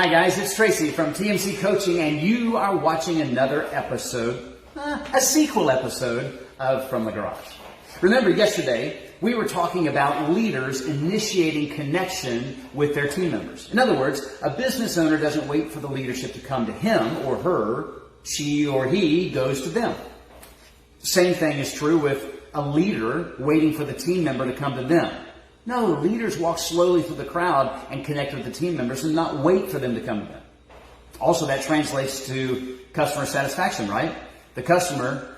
Hi guys, it's Tracy from TMC Coaching, and you are watching another episode, a sequel episode of From the Garage. Remember, yesterday we were talking about leaders initiating connection with their team members. In other words, a business owner doesn't wait for the leadership to come to him or her. She or he goes to them. Same thing is true with a leader waiting for the team member to come to them. No, leaders walk slowly through the crowd and connect with the team members and not wait for them to come to them. Also, that translates to customer satisfaction, right? The customer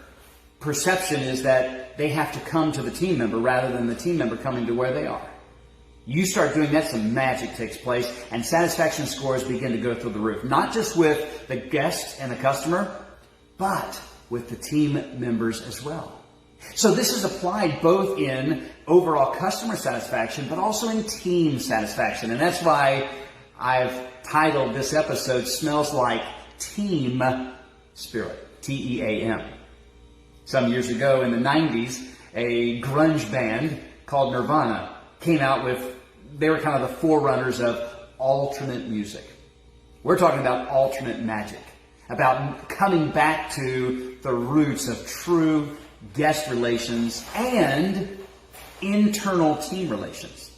perception is that they have to come to the team member rather than the team member coming to where they are. You start doing that, some magic takes place, and satisfaction scores begin to go through the roof. Not just with the guest and the customer, but with the team members as well. So this is applied both in overall customer satisfaction, but also in team satisfaction. And that's why I've titled this episode, Smells Like Team Spirit, T-E-A-M. Some years ago in the 90s, a grunge band called Nirvana came out with, they were kind of the forerunners of alternate music. We're talking about alternate magic, about coming back to the roots of true guest relations and internal team relations.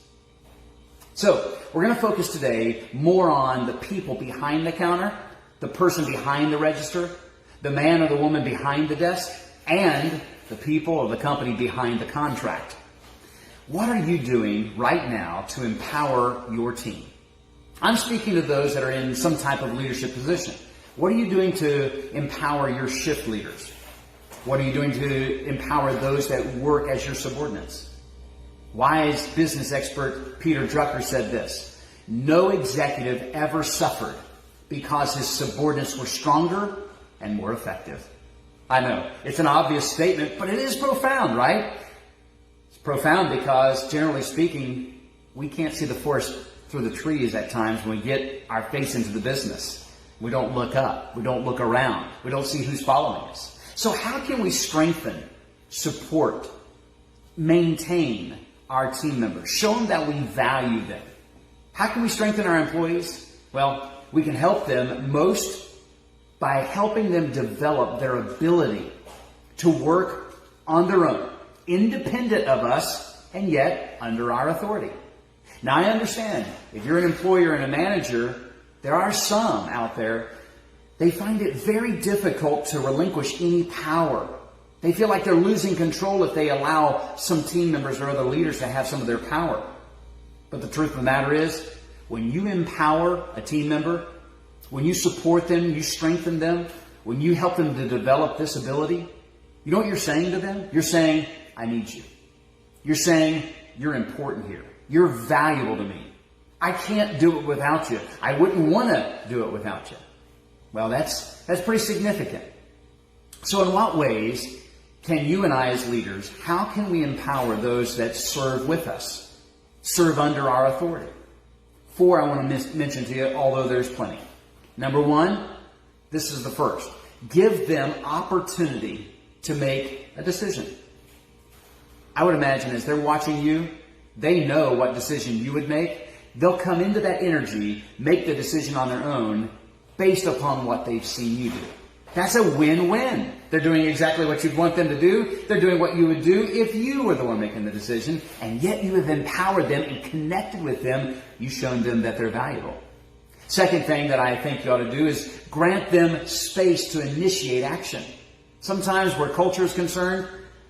So we're going to focus today more on the people behind the counter, the person behind the register, the man or the woman behind the desk, and the people or the company behind the contract. What are you doing right now to empower your team? I'm speaking to those that are in some type of leadership position. What are you doing to empower your shift leaders? What are you doing to empower those that work as your subordinates? Wise business expert Peter Drucker said this: no executive ever suffered because his subordinates were stronger and more effective. I know, it's an obvious statement, but it is profound, right? It's profound because, generally speaking, we can't see the forest through the trees at times when we get our face into the business. We don't look up. We don't look around. We don't see who's following us. So how can we strengthen, support, maintain our team members? Show them that we value them. How can we strengthen our employees? Well, we can help them most by helping them develop their ability to work on their own, independent of us, and yet under our authority. Now, I understand if you're an employer and a manager, there are some out there, they find it very difficult to relinquish any power. They feel like they're losing control if they allow some team members or other leaders to have some of their power. But the truth of the matter is, when you empower a team member, when you support them, you strengthen them, when you help them to develop this ability, you know what you're saying to them? You're saying, I need you. You're saying, you're important here. You're valuable to me. I can't do it without you. I wouldn't want to do it without you. Well, that's pretty significant. So in what ways can you and I as leaders, how can we empower those that serve with us, serve under our authority? 4 I want to mention to you, although there's plenty. Number 1, this is the first. Give them opportunity to make a decision. I would imagine as they're watching you, they know what decision you would make. They'll come into that energy, make the decision on their own, based upon what they've seen you do. That's a win-win. They're doing exactly what you'd want them to do. They're doing what you would do if you were the one making the decision, and yet you have empowered them and connected with them. You've shown them that they're valuable. Second thing that I think you ought to do is grant them space to initiate action. Sometimes where culture is concerned,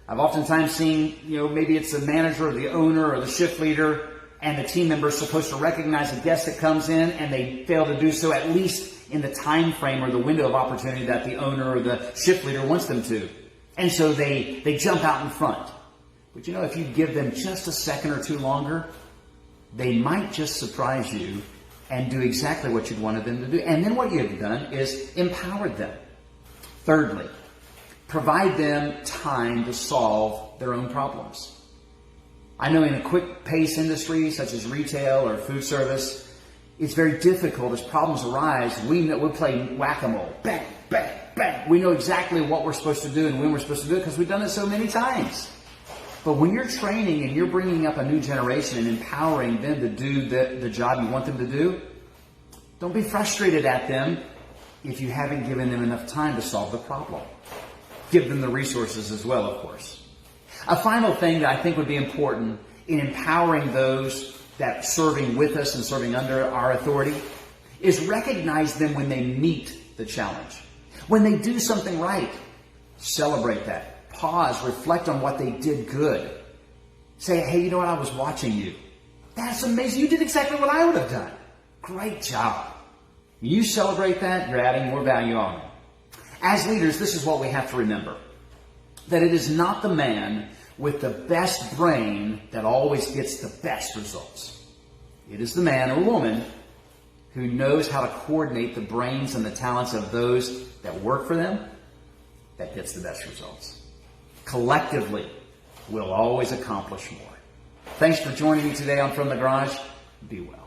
I've oftentimes seen, maybe it's the manager or the owner or the shift leader, and the team member is supposed to recognize a guest that comes in, and they fail to do so at least in the time frame or the window of opportunity that the owner or the shift leader wants them to. And so they jump out in front. But if you give them just a second or two longer, they might just surprise you and do exactly what you'd wanted them to do. And then what you've done is empowered them. Thirdly, provide them time to solve their own problems. I know in a quick pace industry such as retail or food service, it's very difficult as problems arise. We're playing whack-a-mole. Bang, bang, bang. We know exactly what we're supposed to do and when we're supposed to do it because we've done it so many times. But when you're training and you're bringing up a new generation and empowering them to do the job you want them to do, Don't be frustrated at them if you haven't given them enough time to solve the problem. Give them the resources as well, of course. A final thing that I think would be important in empowering those that are serving with us and serving under our authority is recognize them when they meet the challenge. When they do something right, celebrate that. Pause, reflect on what they did good. Say, hey, you know what? I was watching you. That's amazing. You did exactly what I would have done. Great job. You celebrate that, you're adding more value on it. As leaders, this is what we have to remember. That it is not the man with the best brain that always gets the best results. It is the man or woman who knows how to coordinate the brains and the talents of those that work for them that gets the best results. Collectively, we'll always accomplish more. Thanks for joining me today on From the Garage. Be well.